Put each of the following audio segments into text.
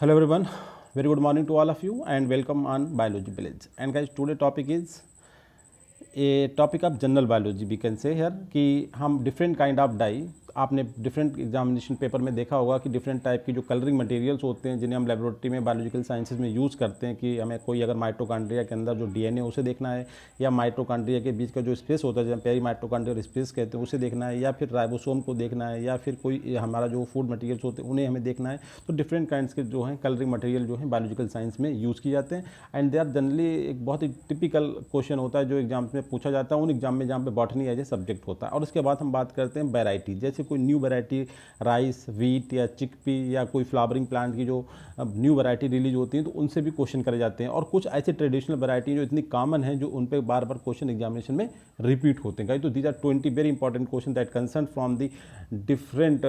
Hello everyone, very good morning to all of you and welcome on Biology Village. And guys, today topic is a topic of general biology we can say here कि हम different kind of dye आपने different examination paper में देखा होगा कि different type की जो colouring materials होते हैं जिन्हें हम लेबोरेटरी में बायोलॉजिकल साइंसेज में यूज़ करते हैं कि हमें कोई अगर माइटोकॉन्ड्रिया के अंदर जो डीएनए उसे देखना है या माइटोकॉन्ड्रिया के बीच का जो स्पेस होता है जैसे पेरी माइटोकॉन्ड्रियल स्पेस कहते हैं उसे देखना है या फिर राइबोसोम को देखना है या फिर कोई हमारा जो फूड मटेरियल्स होते हैं उन्हें हमें देखना है। तो डिफरेंट काइंड्स के जो हैं कलरिंग मटेरियल जो है बायोलॉजिकल साइंस में यूज़ किए जाते हैं एंड दे आर जनरली एक बहुत ही टिपिकल क्वेश्चन होता है जो एग्जाम में पूछा जाता है उन एग्जाम में जहाँ पे बॉटनी एज ए सब्जेक्ट होता है। और उसके बाद हम बात करते हैं वैरायटी, जैसे कोई न्यू वैरायटी राइस वीट या चिकपी या कोई फ्लावरिंग प्लांट की जो न्यू वैरायटी रिलीज होती हैं तो उनसे भी क्वेश्चन करे जाते हैं। और कुछ ऐसे ट्रेडिशनल वैरायटी जो इतनी कॉमन है जो उन पर बार बार क्वेश्चन एग्जामिनेशन में रिपीट होते हैं। तो these are 20 very important question that concern from the different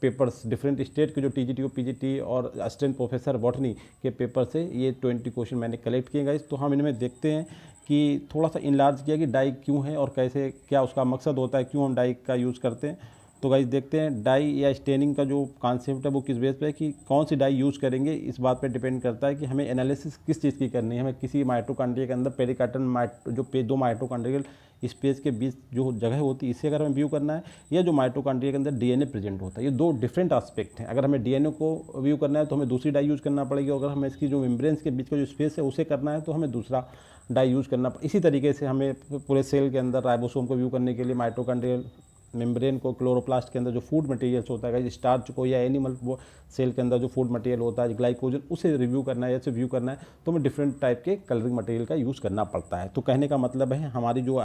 papers, different state के जो टीजीटी पीजीटी और असिस्टेंट प्रोफेसर बॉटनी के पेपर से ये 20 क्वेश्चन मैंने कलेक्ट किए गाइस। तो हम इनमें देखते हैं कि थोड़ा सा इनलार्ज किया कि डाई क्यों है और कैसे क्या उसका मकसद होता है, क्यों हम डाई का यूज़ करते हैं। तो गाइस देखते हैं डाई या स्टेनिंग का जो कॉन्सेप्ट है वो किस बेस पे है कि कौन सी डाई यूज़ करेंगे इस बात पे डिपेंड करता है कि हमें एनालिसिस किस चीज़ की करनी है। हमें किसी माइटोकॉन्ड्रिया के अंदर पेरिकार्टन जो दो माइटोकॉन्ड्रियल स्पेस के बीच जो जगह होती है इसे अगर हमें व्यू करना है या जो माइटोकॉन्ड्रिया के अंदर डीएनए प्रेजेंट होता है, ये दो डिफरेंट एस्पेक्ट हैं। अगर हमें डीएनए को व्यू करना है तो हमें दूसरी डाई यूज़ करना पड़ेगी, अगर हमें इसकी जो मेम्ब्रेन्स के बीच का जो स्पेस है उसे करना है तो हमें दूसरा डाई यूज़ करना। इसी तरीके से हमें पूरे सेल के अंदर राइबोसोम को व्यू करने के लिए माइटोकॉन्ड्रियल मेम्ब्रेन को, क्लोरोप्लास्ट के अंदर जो फूड मटेरियल्स होता है स्टार्च को, या एनिमल वो सेल के अंदर जो फूड मटेरियल होता है ग्लाइकोजन, उसे रिव्यू करना है या व्यू करना है तो हमें डिफरेंट टाइप के कलरिंग मटेरियल का यूज़ करना पड़ता है। तो कहने का मतलब है हमारी जो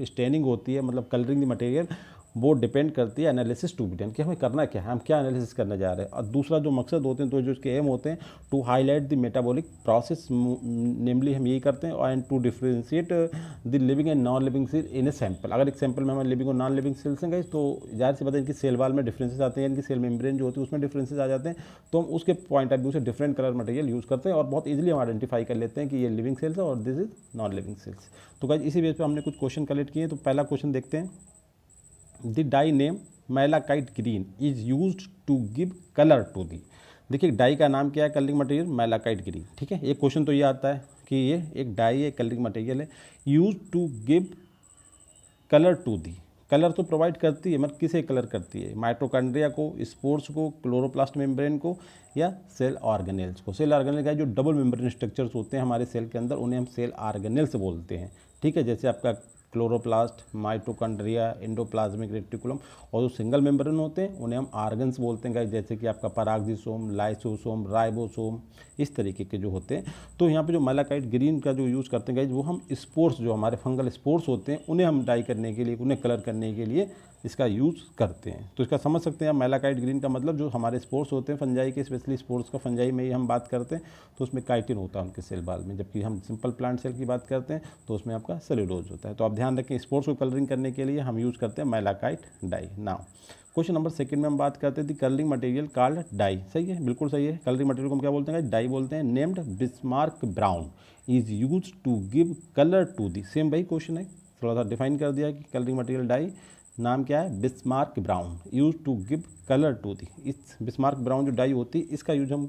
स्टेनिंग होती है मतलब कलरिंग मटेरियल वो डिपेंड करती है एनालिसिस टू बी डन कि हमें करना क्या है, हम क्या एनालिसिस करने जा रहे हैं। और दूसरा जो मकसद होते हैं तो जो इसके एम होते हैं to highlight the metabolic process, namely हम यही करते हैं and to differentiate the living and non living cell in a sample. अगर एक सैंपल में हमारे लिविंग और नॉन लिविंग सेल्स हैं तो जाहिर सी बात है इनकी सेल वाल में डिफरेंसेस आते हैं, इनकी सेल मेम्ब्रेन जो होती है उसमें डिफरेंसेस आ जाते हैं। तो हम उसके पॉइंट ऑफ व्यू से डिफरेंट कलर मटेरियल यूज़ करते हैं और बहुत ईजिली हम आइडेंटिफाई कर लेते हैं कि ये लिविंग सेल्स है और this is non living cells. तो गाइस इसी बेस पर हमने कुछ क्वेश्चन कलेक्ट किए। तो पहला क्वेश्चन देखते हैं, the dye name malachite green is used to give colour to the. देखिए डाई का नाम क्या है, कलरिंग मटेरियल मैलाकाइट ग्रीन। ठीक है, एक क्वेश्चन तो ये आता है कि ये एक डाई है, कलरिंग मटेरियल है, use to give colour to the. Colour तो प्रोवाइड करती है मगर किसे कलर करती है, माइटोकॉन्ड्रिया को, स्पोर्स को, क्लोरोप्लास्ट मेम्ब्रेन को या सेल ऑर्गेनेल्स को। सेल ऑर्गेनेल का जो डबल मेम्ब्रेन स्ट्रक्चर्स होते हैं हमारे सेल के अंदर उन्हें हम सेल ऑर्गेनेल्स बोलते हैं। ठीक है, जैसे आपका क्लोरोप्लास्ट, माइटोकॉन्ड्रिया, एंडोप्लाज्मिक रेटिकुलम, और जो सिंगल मेम्ब्रेन होते हैं उन्हें हम आर्गन्स बोलते हैं गाइस, जैसे कि आपका परागजीसोम, लाइसोसोम, राइबोसोम, इस तरीके के जो होते हैं। तो यहाँ पे जो मैलाकाइट ग्रीन का जो यूज़ करते हैं गाइस वो हम स्पोर्स, जो हमारे फंगल स्पोर्स होते हैं उन्हें हम डाई करने के लिए, उन्हें कलर करने के लिए इसका यूज़ करते हैं। तो इसका समझ सकते हैं आप, मैलाकाइट ग्रीन का मतलब जो हमारे स्पोर्स होते हैं फंजाई के, स्पेशली स्पोर्स का फंजाई में ही हम बात करते हैं तो उसमें काइटिन होता है उनके सेल बाल में, जबकि हम सिंपल प्लांट सेल की बात करते हैं तो उसमें आपका सेलुलोज होता है। तो आप ध्यान रखें स्पोर्ट्स को कलरिंग करने के लिए हम यूज़ करते हैं malachite dye. Now question number second में हम बात करते हैं the colouring material called dye. सही है, बिल्कुल सही है। कलरिंग मटेरियल को हम क्या बोलते हैं, डाई बोलते हैं। Named Bismarck brown is use to give colour to the. Same वही क्वेश्चन है, थोड़ा सा डिफाइन कर दिया कि कलरिंग मटेरियल डाई नाम क्या है, Bismarck brown, use to give colour to the. इस बिस्मार्क ब्राउन जो डाई होती है इसका यूज हम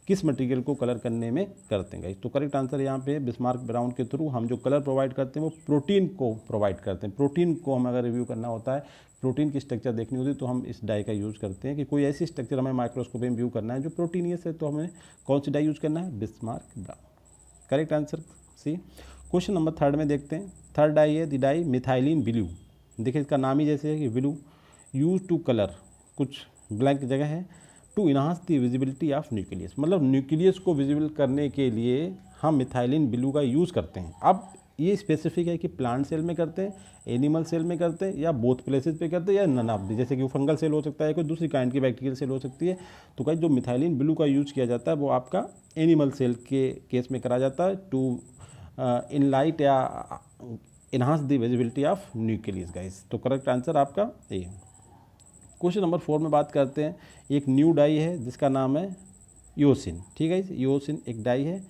किस मटेरियल को कलर करने में करते हैं गाइस। तो करेक्ट आंसर यहाँ पे बिस्मार्क ब्राउन के थ्रू हम जो कलर प्रोवाइड करते हैं वो प्रोटीन को प्रोवाइड करते हैं। प्रोटीन को हम अगर रिव्यू करना होता है, प्रोटीन की स्ट्रक्चर देखनी होती है तो हम इस डाई का यूज़ करते हैं कि कोई ऐसी स्ट्रक्चर हमें माइक्रोस्कोप में व्यू करना है जो प्रोटीनियस है तो हमें कौन सी डाई यूज़ करना है, Bismarck brown. Correct answer C. Question number third में देखते हैं, थर्ड डाई है द डाई मिथाइलिन ब्लू। देखिए इसका नाम ही जैसे है कि ब्लू, यूज टू कलर, कुछ ब्लैंक जगह है, to enhance the visibility of nucleus, मतलब न्यूक्लियस को विजिबल करने के लिए हम मिथाइलिन ब्लू का यूज़ करते हैं। अब ये स्पेसिफिक है कि प्लांट सेल में करते हैं, एनिमल सेल में करते हैं या बोथ प्लेसेस पे करते हैं या नन ऑफ दी, जैसे कि वो फंगल सेल हो सकता है, कोई दूसरी काइंड की बैक्टीरियल सेल हो सकती है। तो कहीं जो मिथाइलिन ब्लू का यूज़ किया जाता है वो आपका एनिमल सेल के केस में करा जाता है टू इनलाइट या enhance the visibility of nucleus guys. तो करेक्ट आंसर आपका ये है। क्वेश्चन नंबर 4 में बात करते हैं, एक न्यू डाई है जिसका नाम है योसिन। ठीक है, योसिन एक डाई है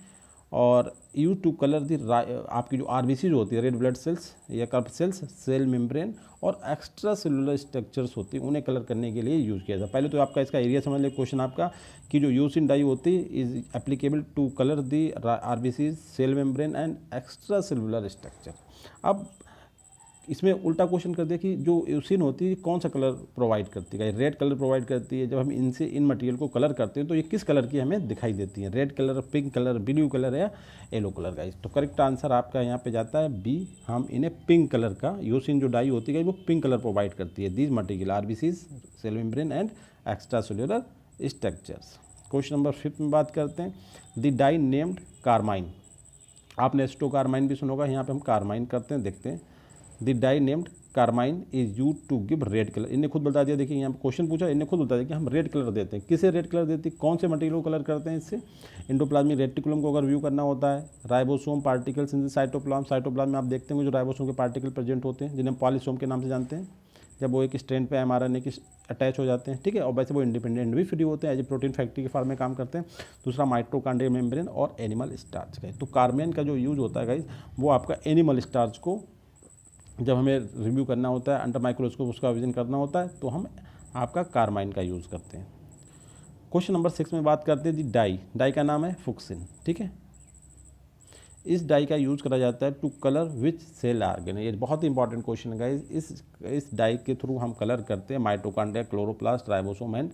और यूज टू कलर दी आपकी जो आरबीसी जो होती है रेड ब्लड सेल्स या कर्व सेल्स, सेल मेम्ब्रेन और एक्स्ट्रा सेलुलर स्ट्रक्चर्स होती हैं उन्हें कलर करने के लिए यूज़ किया जाता है। पहले तो आपका इसका एरिया समझ ले क्वेश्चन आपका कि जो यूसिन डाई होती है is applicable to colour the RBC, cell membrane and extra cellular structure. अब इसमें उल्टा क्वेश्चन कर दिया कि जो यूसिन होती है कौन सा कलर प्रोवाइड करती है, रेड कलर प्रोवाइड करती है। जब हम इनसे इन मटेरियल को कलर करते हैं तो ये किस कलर की हमें दिखाई देती है, red colour, pink colour, blue colour या येलो कलर का। तो करेक्ट आंसर आपका यहाँ पे जाता है बी, हम इन्हें पिंक कलर का, यूसिन जो डाई होती है वो पिंक कलर प्रोवाइड करती है these material RBCs, cell membrane and extra cellular structures. Question number 5 में बात करते हैं, द डाई नेम्ड कार्माइन। आपने एस्टो कार्माइन भी सुना होगा, यहाँ पे हम कार्माइन करते हैं, देखते हैं। The dye named carmine is use to give red colour. इन्हें खुद बता दिया, देखिए यहाँ क्वेश्चन पूछा, इन्हें खुद बता दिया कि हम रेड कलर देते हैं। किसे रेड कलर देते हैं, कौन से मटेरियल को कलर करते हैं इससे? एंडोप्लाज्मिक रेटिकुलम को अगर व्यू करना होता है, ribosome particles in the cytoplasm. Cytoplasm में आप देखते हैं जो राइबोसोम के पार्टिकल प्रेजेंट होते हैं जिन्हें पॉलीसोम के नाम से जानते हैं, जब वो एक स्ट्रैंड पे एमआरएनए की अटैच हो जाते हैं, ठीक है। और वैसे वो इंडिपेंडेंट भी फ्री होते हैं, एज ए प्रोटीन फैक्ट्री के फॉर्म में काम करते हैं। दूसरा माइटोकॉन्ड्रियल मेम्ब्रेन और एनिमल स्टार्च का। तो कार्बाइन का जो यूज होता है गाइस वो आपका एनिमल स्टार्च को जब हमें रिव्यू करना होता है, अंडर माइक्रोस्कोप उसका विजन करना होता है, तो हम आपका कार्बाइन का यूज़ करते हैं। क्वेश्चन नंबर 6 में बात करते हैं जी डाई। डाई का नाम है फुक्सिन, ठीक है। इस डाई का यूज़ करा जाता है to colour which cell organ. ये बहुत ही इंपॉर्टेंट क्वेश्चन है गाइस। इस डाई के थ्रू हम कलर करते हैं mitochondria, chloroplast, ribosome and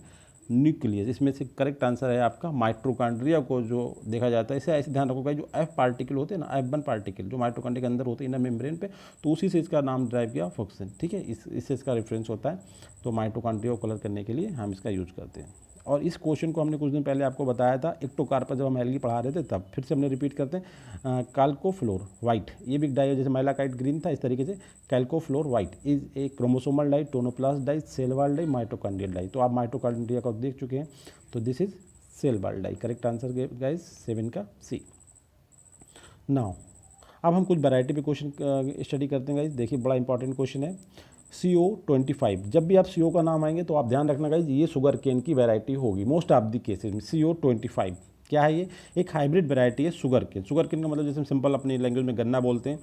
nucleus. इसमें से करेक्ट आंसर है आपका माइटोकॉन्ड्रिया को जो देखा जाता है। इसे ऐसे ध्यान रखोगा, जो एफ पार्टिकल होते हैं ना, F1 पार्टिकल जो माइटोकॉन्ड्रिया के अंदर होते हैं इनर मेम्ब्रेन पे, तो उसी से इसका नाम ड्राइव किया फुक्सिन, ठीक है। इससे इसका रेफरेंस होता है। तो माइटोकॉन्ड्रिया को कलर करने के लिए हम इसका यूज करते हैं। और इस क्वेश्चन को हमने कुछ दिन पहले आपको बताया था एक्टोकार्पस, जब हम एल्गी पढ़ा रहे थे तब। फिर से हमने रिपीट करते हैं, कैल्कोफ्लोर वाइट, ये भी डाई है, जैसे माइलाकाइट ग्रीन था इस तरीके से calcofluor white is a chromosomal dye, tonoplast dye, cell wall dye, mitochondrial dye. तो आप माइटोकॉन्ड्रिया को देख चुके हैं, तो this is cell wall dye. Correct answer guys 7 का सी। नाउ अब हम कुछ वैरायटी पे क्वेश्चन स्टडी करते हैं गाइस। देखिए बड़ा इंपॉर्टेंट क्वेश्चन है, CO25। जब भी आप CO का नाम आएंगे तो आप ध्यान रखना गाइज ये शुगर केन की वैरायटी होगी मोस्ट ऑफ द केसेज में। CO25 क्या है? ये एक हाइब्रिड वैरायटी है शुगर केन। शुगर केन का मतलब जैसे हम सिंपल अपनी लैंग्वेज में गन्ना बोलते हैं।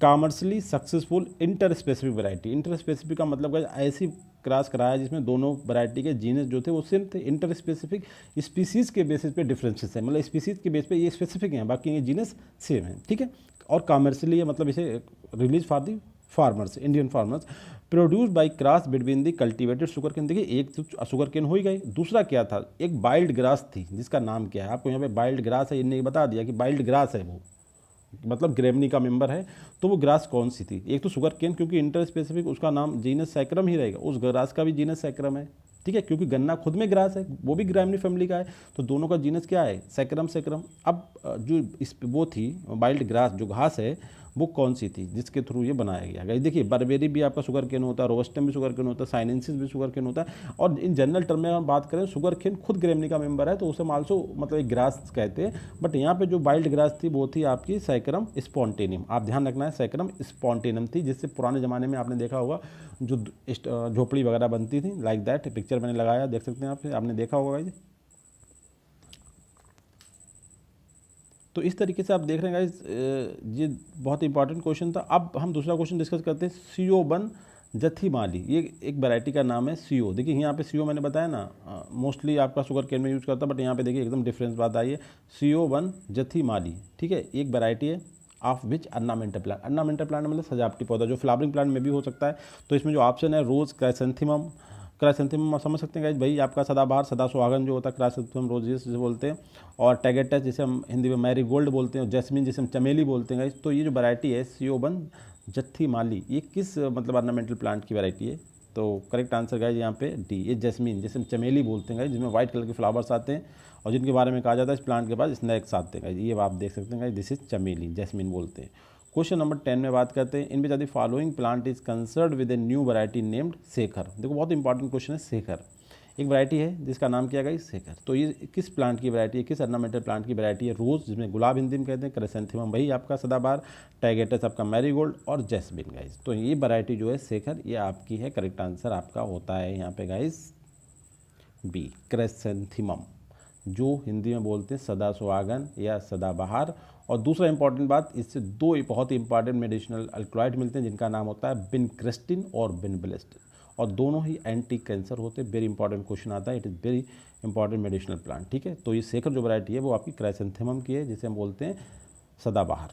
Commercially successful inter specific variety. Inter specific का मतलब गाइज ऐसी क्रॉस कराया जिसमें दोनों वैरायटी के जीनस जो थे वो सेम थे। इंटर स्पेसिफिक स्पीसीज़ के बेसिस पे डिफरेंसेस है, मतलब स्पीसीज़ के बेस पे ये स्पेसिफिक हैं, बाकी ये जीनस सेम है, ठीक है। और कॉमर्शली मतलब इसे release for the farmers, Indian farmers, produce by cross between the cultivated sugar cane. देखिए एक तो शुगर केन हो ही गई, दूसरा क्या था, एक वाइल्ड ग्रास थी जिसका नाम क्या है, आपको यहाँ पे वाइल्ड ग्रास है, इन्हें बता दिया कि वाइल्ड ग्रास है, वो मतलब ग्रेमनी का मेंबर है। तो वो ग्रास कौन सी थी? एक तो शुगर केन, क्योंकि इंटर स्पेसिफिक उसका नाम जीनस सैक्रम ही रहेगा, उस ग्रास का भी जीनस सैक्रम है, ठीक है, क्योंकि गन्ना खुद में ग्रास है, वो भी ग्रामनी फैमिली का है, तो दोनों का जीनस क्या है? Sacrum sacrum. अब जो इस वो थी वाइल्ड ग्रास जो घास है वो कौन सी थी जिसके थ्रू ये बनाया गया? गाइस देखिए बर्बेरी भी आपका शुगर केन होता है, रोबस्टम भी शुगर केन होता है, साइनेंसिस भी शुगर केन होता है। और इन जनरल टर्म में हम बात करें शुगर केन खुद ग्रेमनी का मेंबर है, तो उसे हम आल्सो मतलब एक ग्रास कहते हैं। बट यहाँ पे जो वाइल्ड ग्रास थी वो थी आपकी सैक्रम स्पॉन्टेनियम। आप ध्यान रखना है सैक्रम स्पॉन्टेनियम थी, जिससे पुराने ज़माने में आपने देखा होगा जो झोपड़ी वगैरह बनती थी, लाइक दैट। पिक्चर मैंने लगाया, देख सकते हैं आपने देखा होगा गाइस। तो इस तरीके से आप देख रहे हैं गाइस, ये बहुत इंपॉर्टेंट क्वेश्चन था। अब हम दूसरा क्वेश्चन डिस्कस करते हैं, CO1 जथीमाली। ये एक वैरायटी का नाम है CO। देखिए यहाँ पे CO मैंने बताया ना मोस्टली आपका शुगर केन में यूज़ करता है, बट यहाँ पे देखिए एकदम डिफरेंस बात आई है। CO1 जथीमाली, ठीक है, एक वैरायटी है ऑफ विच अर्नामेंटल प्लांट। अर्नामेंटल प्लांट मतलब सजावटी पौधा, जो फ्लावरिंग प्लांट में भी हो सकता है। तो इसमें जो ऑप्शन है रोज़, क्राइसेंथेमम। क्राइसेंथेमम आप समझ सकते हैं गाइस, भाई आपका सदाबहार, सदा सुहागन जो होता है, क्राइसेंथेमम रोजियस जिसे बोलते हैं, और टैगेटस जिसे हम हिंदी में मैरीगोल्ड बोलते हैं, और जैस्मिन जिसे हम चमेली बोलते हैं गाइस। तो ये जो वैरायटी है CO1 जथीमाली, ये किस मतलब ऑर्नामेंटल प्लांट की वैरायटी है? तो करेक्ट आंसर गाइस यहाँ पे डी, ये जैस्मिन जिसे हम चमेली बोलते हैं गाइस, जिसमें व्हाइट कलर के फ्लावर्स आते हैं और जिनके बारे में कहा जाता है इस प्लांट के पास स्नैक्स आते हैं गाइस। ये आप देख सकते हैं गाइस, दिस इज चमेली, जैस्मिन बोलते हैं। क्वेश्चन नंबर 10 में बात करते हैं, in which of the following plant is concerned with a new variety named Shekhar. देखो बहुत इंपॉर्टेंट क्वेश्चन है, शेखर एक वैरायटी है जिसका नाम क्या गया शेखर। तो ये किस प्लांट की वैरायटी है, किस ऑर्नामेंटल प्लांट की वैरायटी है? रोज़ जिसमें गुलाब हिंदी में कहते हैं, क्राइसेंथेमम वही आपका सदाबहार, टैगेटस आपका मैरीगोल्ड, और जैस्मिन गाइस। तो ये वैरायटी जो है शेखर, ये आपकी है। करेक्ट आंसर आपका होता है यहाँ पे गाइस बी, क्राइसेंथेमम। जो हिंदी में बोलते हैं सदा सुहागन या सदाबहार। और दूसरा इंपॉर्टेंट बात, इससे दो बहुत ही इंपॉर्टेंट मेडिसिनल अल्कलॉइड मिलते हैं जिनका नाम होता है बिनक्रिस्टिन और बिनब्लेस्ट, और दोनों ही एंटी कैंसर होते हैं। वेरी इंपॉर्टेंट क्वेश्चन आता है, it is very important medicinal plant. ठीक है, तो ये शेखर जो वैरायटी है वो आपकी क्राइसेंथेमम की है, जिसे हम बोलते हैं सदाबहार।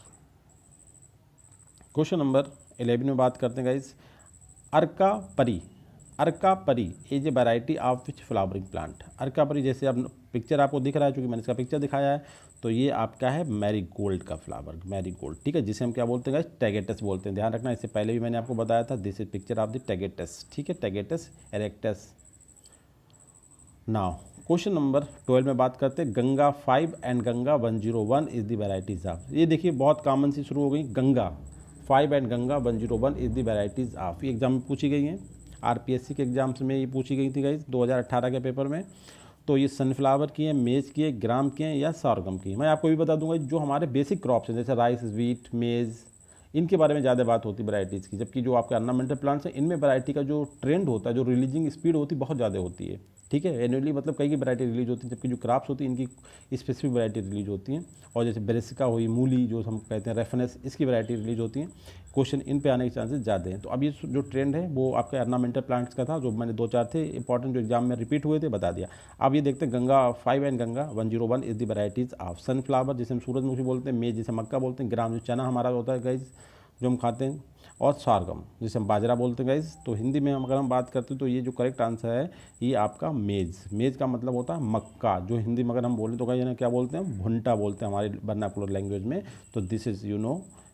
क्वेश्चन नंबर 11 में बात करते हैं guys, Arkapari. Arkapari is a variety of which flowering plant. Arkapari, जैसे अब पिक्चर आपको दिख रहा है, चूँकि मैंने इसका पिक्चर दिखाया है, तो ये आपका है मैरीगोल्ड का फ्लावर, मैरीगोल्ड। ठीक है, जिसे हम क्या बोलते हैं गाइस, टैगेटस बोलते हैं। ध्यान रखना, इससे पहले भी मैंने आपको बताया था, this is picture of the Tagetes. ठीक है, Tagetes erectus. Now question number 12 में बात करते हैं, Ganga 5 and Ganga 101 is the varieties of. ये देखिए बहुत कॉमन सी शुरू हो गई, Ganga 5 and Ganga 101 is the varieties of. ये एग्जाम में पूछी गई हैं, आरपीएससी के एग्जाम्स में ये पूछी गई थी गाइस 2018 के पेपर में। तो ये सनफ्लावर की है, मेज की है, ग्राम की है या सॉरगम की है। मैं आपको भी बता दूंगा, जो हमारे बेसिक क्रॉप्स हैं जैसे राइस, व्हीट, मेज़, इनके बारे में ज़्यादा बात होती है वैराइटीज़ की, जबकि जो आपके ऑर्नामेंटल प्लांट्स हैं इनमें वैरायटी का जो ट्रेंड होता है, जो रिलीजिंग स्पीड होती है, बहुत ज़्यादा होती है। ठीक है, एनुअली मतलब कई की वैरायटी रिलीज होती है, जबकि जो क्रॉप्स होती है इनकी स्पेसिफिक वैरायटी रिलीज होती हैं। और जैसे ब्रेसिका हुई, मूली जो हम कहते हैं, रेफनेस, इसकी वैरायटी रिलीज होती हैं। क्वेश्चन इन पे आने के चांसेस ज़्यादा हैं। तो अब ये जो ट्रेंड है वो आपके ऑर्नामेंटल प्लांट्स का था, जो मैंने 2-4 थे इंपॉर्टेंट जो एग्जाम में रिपीट हुए थे, बता दिया। अब ये देखते हैं, Ganga 5 and Ganga 101 is the varieties of sunflower, जिसे हम सूरजमुखी बोलते हैं, मेज जिसे मक्का बोलते हैं, ग्राम जो चना हमारा होता है गाइस जो हम खाते हैं, और सारगम जिसे हम बाजरा बोलते हैं गाइस। तो हिंदी में अगर हम बात करते हैं तो ये जो करेक्ट आंसर है ये आपका मेज। मेज का मतलब होता है मक्का, जो हिंदी में अगर हम बोलें तो गाइस क्या बोलते हैं, भुंटा बोलते हैं हमारी वर्नाकुलर लैंग्वेज में। तो दिस इज़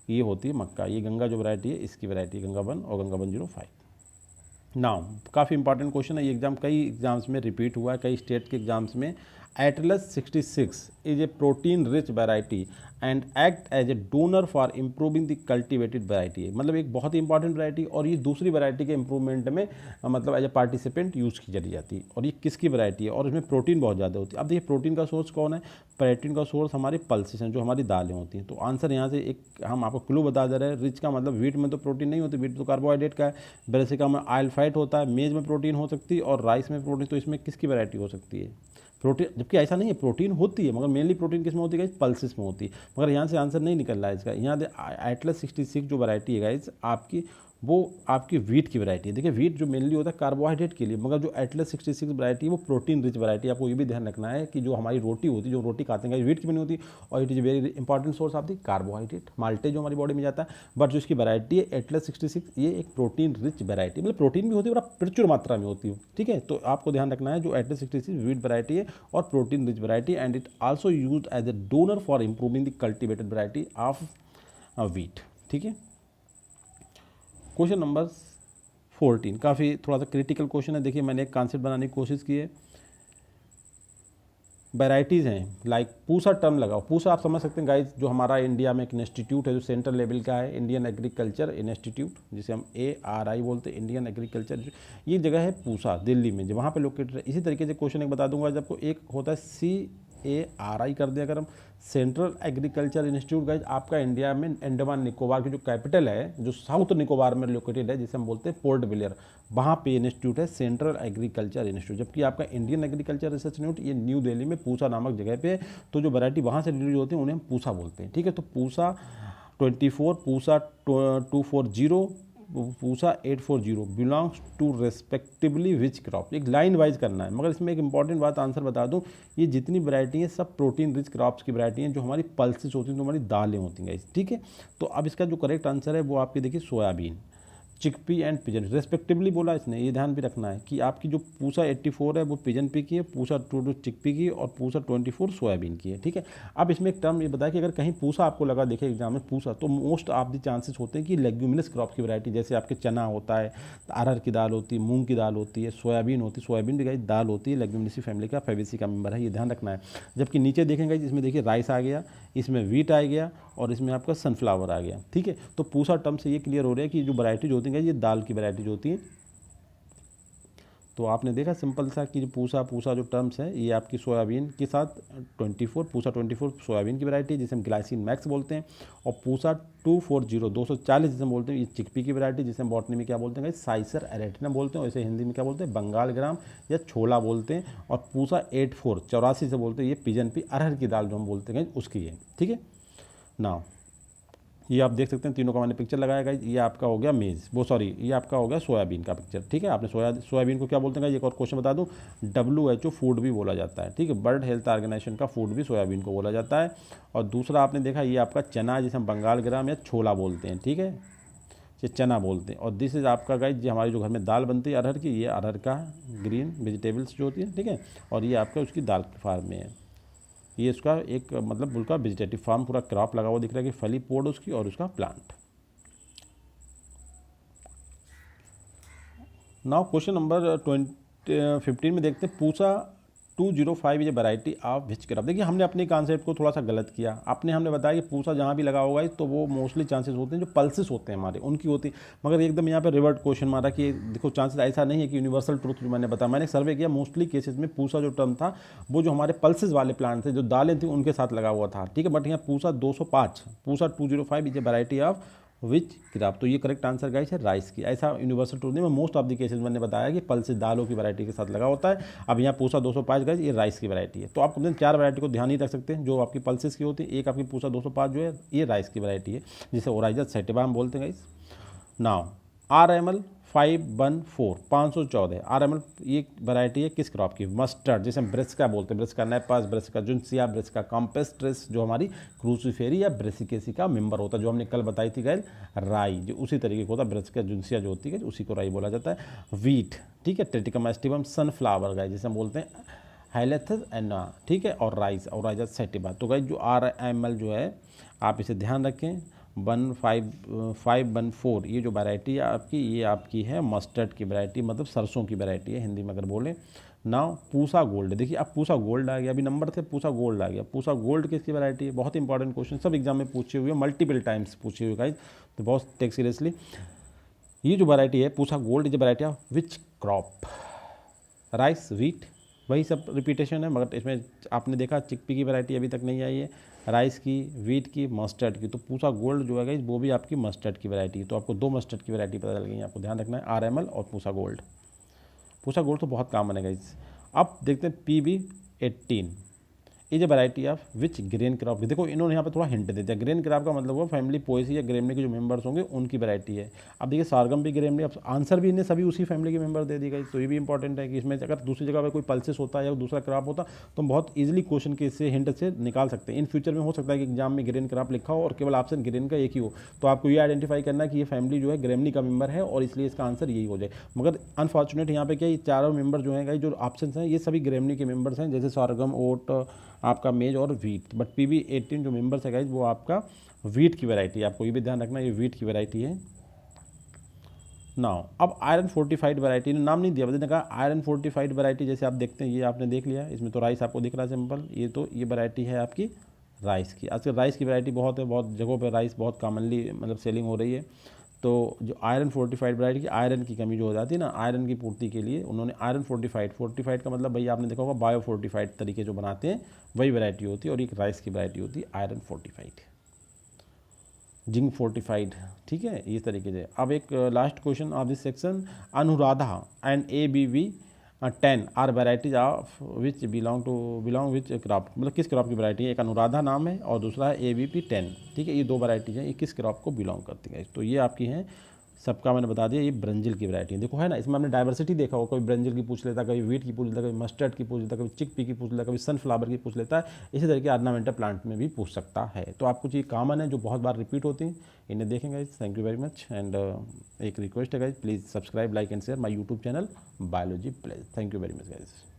ये होती है मक्का। ये गंगा जो वैरायटी है इसकी वैरायटी गंगा 1 और गंगा 105। नाउ काफ़ी इंपॉर्टेंट क्वेश्चन है, ये एग्जाम कई एग्जाम्स में रिपीट हुआ है, कई स्टेट के एग्जाम्स में। Atlas 66 is a protein rich variety and act as a donor for improving the cultivated variety. मतलब एक बहुत ही इंपॉर्टेंट वैरायटी, और ये दूसरी वैरायटी के इंप्रूवमेंट में मतलब एज ए पार्टिसिपेंट यूज़ की चली जाती है। और ये किसकी वैरायटी है, और इसमें प्रोटीन बहुत ज़्यादा होती है। अब देखिए प्रोटीन का सोर्स कौन है, प्रोटीन का सोर्स हमारी पल्सेस हैं, जो हमारी दालें होती हैं। तो आंसर यहाँ से एक हम आपको क्लू बता दे रहे हैं, रिच का मतलब व्हीट में तो प्रोटीन नहीं होती, व्हीट तो कार्बोहाइड्रेट का है। ब्रेसिका में ऑयल फैट होता है, मेज में प्रोटीन हो सकती है, और राइस में प्रोटीन। तो इसमें किसकी वैरायटी हो सकती है, प्रोटीन। जबकि ऐसा नहीं है, प्रोटीन होती है, मगर मेनली प्रोटीन किस में होती है गाइस, पल्सेस में होती है। मगर यहाँ से आंसर नहीं निकल रहा है इसका। यहाँ एटलस 66 जो वैरायटी है गाइस आपकी, वो आपकी व्हीट की वैरायटी है। देखिए व्हीट जो मेनली होता है कार्बोहाइड्रेट के लिए, मगर जो एटलस 66 वैरायटी है वो प्रोटीन रिच वैरायटी है। आपको ये भी ध्यान रखना है कि जो हमारी रोटी होती है, जो रोटी खाते हैं व्हीट की बनी होती है, और it is very important source of the carbohydrate, माल्टे जो हमारी बॉडी में जाता है। बट जो इसकी वैरायटी है एटलस 66, ये एक प्रोटीन रिच वैरायटी, मतलब प्रोटीन भी होती है, बड़ा प्रचुर मात्रा में होती है। ठीक है, तो आपको ध्यान रखना है जो एटलस 66 व्हीट वैरायटी है और protein rich variety, and it also use as a donor for improving the cultivated variety of wheat. ठीक है, क्वेश्चन नंबर 14 काफ़ी थोड़ा सा क्रिटिकल क्वेश्चन है। देखिए मैंने एक कॉन्सेप्ट बनाने की कोशिश की है। वैराइटीज़ हैं, लाइक पूसा टर्म लगाओ। पूसा आप समझ सकते हैं गाइस, जो हमारा इंडिया में एक इंस्टीट्यूट है जो सेंट्रल लेवल का है, इंडियन एग्रीकल्चर इंस्टीट्यूट, जिसे हम ARI बोलते हैं, इंडियन एग्रीकल्चर। ये जगह है पूसा, दिल्ली में, जो वहाँ पे लोकेटेड है। इसी तरीके से क्वेश्चन एक बता दूंगा, जब आपको एक होता है CARI कर दिया अगर हम, सेंट्रल एग्रीकल्चर इंस्टीट्यूट गाइज आपका इंडिया में अंडमान निकोबार की जो कैपिटल है, जो साउथ निकोबार में लोकेटेड है, जिसे हम बोलते हैं पोर्ट ब्लेयर, वहाँ पे इंस्टीट्यूट है सेंट्रल एग्रीकल्चर इंस्टीट्यूट। जबकि आपका इंडियन एग्रीकल्चर रिसर्च इंस्टीट्यूट ये न्यू दिल्ली में पूसा नामक जगह पे है। तो जो वैरायटी वहाँ से रिलीज होती है उन्हें हम पूसा बोलते हैं। ठीक है, तो Pusa 24, Pusa 240, Pusa 840 belongs to respectively which crop. एक लाइन वाइज करना है, मगर इसमें एक इंपॉर्टेंट बात आंसर बता दूं, ये जितनी वैरायटी हैं सब प्रोटीन रिच क्रॉप्स की वैरायटी हैं, जो हमारी पल्सेस होती हैं, जो हमारी दालें होती हैं। ठीक है, तो अब इसका जो करेक्ट आंसर है वो आपकी देखिए soybean, chickpea and pigeon respectively बोला इसने। ये ध्यान भी रखना है कि आपकी जो पूसा 84 है वो पिजन पी की है, पूसा 22 चिकपी की, और पूसा 24 सोयाबीन की है। ठीक है, अब इसमें एक टर्म ये बताया कि अगर कहीं पूसा आपको लगा देखे एग्जाम में पूसा, तो मोस्ट ऑफ द चांसेस होते हैं कि लेग्यूमिनस क्रॉप की वैरायटी, जैसे आपके चना होता है, अरहर की दाल होती है, मूंग की दाल होती है, सोयाबीन होती है। सोयाबीन भी दाल होती है, लेग्यूमिनेसी फैमिली का फैबेसी का मेंबर है, ये ध्यान रखना है। जबकि नीचे देखेंगे इसमें देखिए राइस आ गया, इसमें व्हीट आ गया, और इसमें आपका सनफ्लावर आ गया। ठीक है, तो पूसा टर्म से ये क्लियर हो रहा है कि जो वैरायटीज होती हैं ये दाल की वैरायटीज होती हैं। तो आपने देखा सिंपल सा कि पूसा जो टर्म्स है ये आपकी सोयाबीन के साथ 24 पूसा 24 सोयाबीन की वैरायटी है जिसे हम ग्लाइसिन मैक्स बोलते हैं, और पूसा 240 जिसे हम बोलते हैं ये चिकपी की वैरायटी जिसे हम बॉटनी में क्या बोलते हैं साइसर एरेटिना बोलते हैं, और इसे हिंदी में क्या बोलते हैं बंगाल ग्राम या छोला बोलते हैं। और पूसा 84 से बोलते हैं ये पिजन पी अरहर की दाल जो हम बोलते हैं उसकी है। ठीक है ना, ये आप देख सकते हैं तीनों का मैंने पिक्चर लगाया गाइस। ये आपका हो गया मेज़ ये आपका हो गया सोयाबीन का पिक्चर। ठीक है, आपने सोयाबीन को क्या बोलते हैं, एक और क्वेश्चन बता दूं, WHO फूड भी बोला जाता है। ठीक है, वर्ल्ड हेल्थ ऑर्गेनाइजेशन का फूड भी सोयाबीन को बोला जाता है। और दूसरा आपने देखा ये आपका चना जिसे हम बंगाल ग्राम या छोला बोलते हैं। ठीक है, ये चना बोलते हैं। और दिस इज़ आपका गाइस जो हमारी जो घर में दाल बनती है अरहर की, ये अरहर का ग्रीन वेजिटेबल्स जो होती है। ठीक है, और ये आपका उसकी दाल के फार्म में है। ये इसका एक मतलब उसका वेजिटेटिव फार्म पूरा क्रॉप लगा हुआ दिख रहा है कि फली पोड उसकी और उसका प्लांट। नाउ क्वेश्चन नंबर 15 में देखते हैं पूसा 205 ये वैरायटी ऑफ विच क्रॉप। देखिए हमने अपने कॉन्सेप्ट को थोड़ा सा गलत किया। हमने बताया कि पूसा जहाँ भी लगा होगा तो वो मोस्टली चांसेस होते हैं जो पल्सेस होते हैं हमारे उनकी होती, मगर एकदम यहाँ पे रिवर्ट क्वेश्चन मारा कि देखो चांसेस ऐसा नहीं है कि यूनिवर्सल ट्रूथ जो मैंने बताया। मैंने सर्वे किया मोस्टली केसेस में पूसा जो टर्म था वो जो हमारे पल्सेस वाले प्लांट थे जो दालें थी उनके साथ लगा हुआ था। ठीक है, बट यहाँ Pusa 205 Pusa 205 is a variety of which crop, तो ये करेक्ट आंसर गाइस है राइस की। ऐसा यूनिवर्सल ट्रूथ नहीं, मोस्ट ऑफ द केसेस मैंने बताया कि पल्सेस दालों की वैरायटी के साथ लगा होता है। अब यहाँ पूसा 205 गाइस ये राइस की वैरायटी है। तो आप कम से कम 4 वैरायटी को ध्यान ही रख सकते हैं जो आपकी पल्सेस की होती है। एक आपकी पूसा 205 जो है ये राइस की वैरायटी है जिसे ओराइजा सेटिवा हम बोलते हैं गाइस। नाउ RML 514 514 RML ये वैरायटी है किस क्रॉप की, मस्टर्ड जिसे हम ब्रेस्का बोलते हैं, ब्रेस्का नेपास, ब्रेस्का जुन्सिया, ब्रेस्का कॉम्पेस्ट्रिस जो हमारी क्रूसीफेरी या ब्रेसिकेसी का मेंबर होता है, जो हमने कल बताई थी गैल राई, जो उसी तरीके का होता है। ब्रेस्का जुन्सिया जो होती है उसी को राई बोला जाता है। वीट, ठीक है, ट्रिटिकम एस्टिवम, सनफ्लावर गाइस जिसे हम बोलते हैं हाइलेथस एना, ठीक है, और राइस और राइजा सेटिवा। तो गाइस जो RML जो है आप इसे ध्यान रखें 514 ये जो वैरायटी है आपकी ये आपकी है मस्टर्ड की वैरायटी, मतलब सरसों की वैरायटी है हिंदी में अगर बोले। नाउ पूसा गोल्ड, देखिए अब पूसा गोल्ड आ गया, अभी नंबर थे पूसा गोल्ड आ गया। पूसा गोल्ड किसकी वैरायटी है, बहुत इंपॉर्टेंट क्वेश्चन, सब एग्जाम में पूछे हुए मल्टीपल टाइम्स पूछे हुए गाइस, तो बहुत टेक सीरियसली। ये जो वैरायटी है Pusa gold is variety of which crop, rice, wheat, वही सब रिपीटेशन है, मगर इसमें आपने देखा चिकपी की वैरायटी अभी तक नहीं आई है, राइस की, वीट की, मस्टर्ड की। तो पूसा गोल्ड जो है गाइस वो भी आपकी मस्टर्ड की वैरायटी है। तो आपको 2 मस्टर्ड की वैरायटी पता चल गई, आपको ध्यान रखना है RML और पूसा गोल्ड। पूसा गोल्ड तो बहुत कॉमन है गाइस। अब देखते हैं PB18 is a variety of which grain crop. देखो इन्होंने यहाँ पे थोड़ा हिंट दे दिया, ग्रेन क्रॉप का मतलब वो फैमिली पोएसी या ग्रेमनी के जो मेंबर्स होंगे उनकी वैरायटी है। अब देखिए सारगम भी ग्रेमनी, अब आंसर भी इन्हें सभी उसी फैमिली के मेंबर दे दी गई। तो ये भी इंपॉर्टेंट है कि इसमें अगर दूसरी जगह पर कोई पल्सेस होता है या दूसरा क्रॉप होता तो हम बहुत ईजिली क्वेश्चन के इससे हिंट से निकाल सकते हैं। इन फ्यूचर में हो सकता है कि एग्जाम में ग्रेन क्रॉप लिखा हो और केवल ऑप्शन ग्रेन का एक ही हो, तो आपको ये आइडेंटिफाई करना है कि ये फैमिली जो है ग्रेमनी का मेंबर है और इसलिए इसका आंसर यही हो जाए। मगर अनफॉर्चुनेट यहाँ पे क्या ये चारों मेंबर जो हैं जो ऑप्शन हैं ये सभी ग्रेमनी के मेंबर्स हैं, जैसे सारगम, ओट, आपका मेज और वीट। बट PB18 जो मेंबर्स है गाइज वो आपका वीट की वैरायटी है, आपको ये भी ध्यान रखना ये वीट की वैरायटी है। नाउ अब आयरन फोर्टिफाइड वैरायटी, नाम नहीं दिया बता कहा आयरन फोर्टिफाइड वैरायटी, जैसे आप देखते हैं ये आपने देख लिया, इसमें तो राइस आपको दिख रहा है सिंपल, ये तो ये वैरायटी है आपकी राइस की। आजकल राइस की वैरायटी बहुत है, बहुत जगहों पर राइस बहुत कॉमनली मतलब सेलिंग हो रही है। तो जो आयरन फोर्टिफाइड वैरायटी की आयरन की कमी जो हो जाती है ना, आयरन की पूर्ति के लिए उन्होंने आयरन फोर्टिफाइड का मतलब भाई आपने देखा होगा बायो फोर्टिफाइड तरीके जो बनाते हैं वही वैरायटी होती है, और एक राइस की वैरायटी होती है आयरन फोर्टिफाइड, जिंक फोर्टिफाइड, ठीक है, इस तरीके से। अब एक last question of this section, Anuradha and ABV 10 are varieties of which belong which crop, मतलब किस क्रॉप की वैरायटी है। एक अनुराधा नाम है और दूसरा है ABP 10, ठीक है, ये 2 वैराइटीज हैं, ये किस क्रॉप को बिलोंग करती है। तो ये आपकी हैं, सबका मैंने बता दिया, ये ब्रंजिल की वैरायटी है। देखो है ना, इसमें हमने डाइवर्सिटी देखा हो, कभी ब्रंजिल की पूछ लेता, कभी वीट की पूछ लेता, कभी मस्टर्ड की पूछ लेता, कभी चिकपी की पूछ लेता, कभी सनफ्लावर की पूछ लेता है। इसी तरह के ऑर्नामेंटल प्लांट में भी पूछ सकता है। तो आपको चीज़ कॉमन है जो बहुत बार रिपीट होती हैं, इन्हें देखेंगे। Thank you very much, and एक रिक्वेस्ट है guys, please subscribe, like and share my YouTube channel biology please. Thank you very much guys.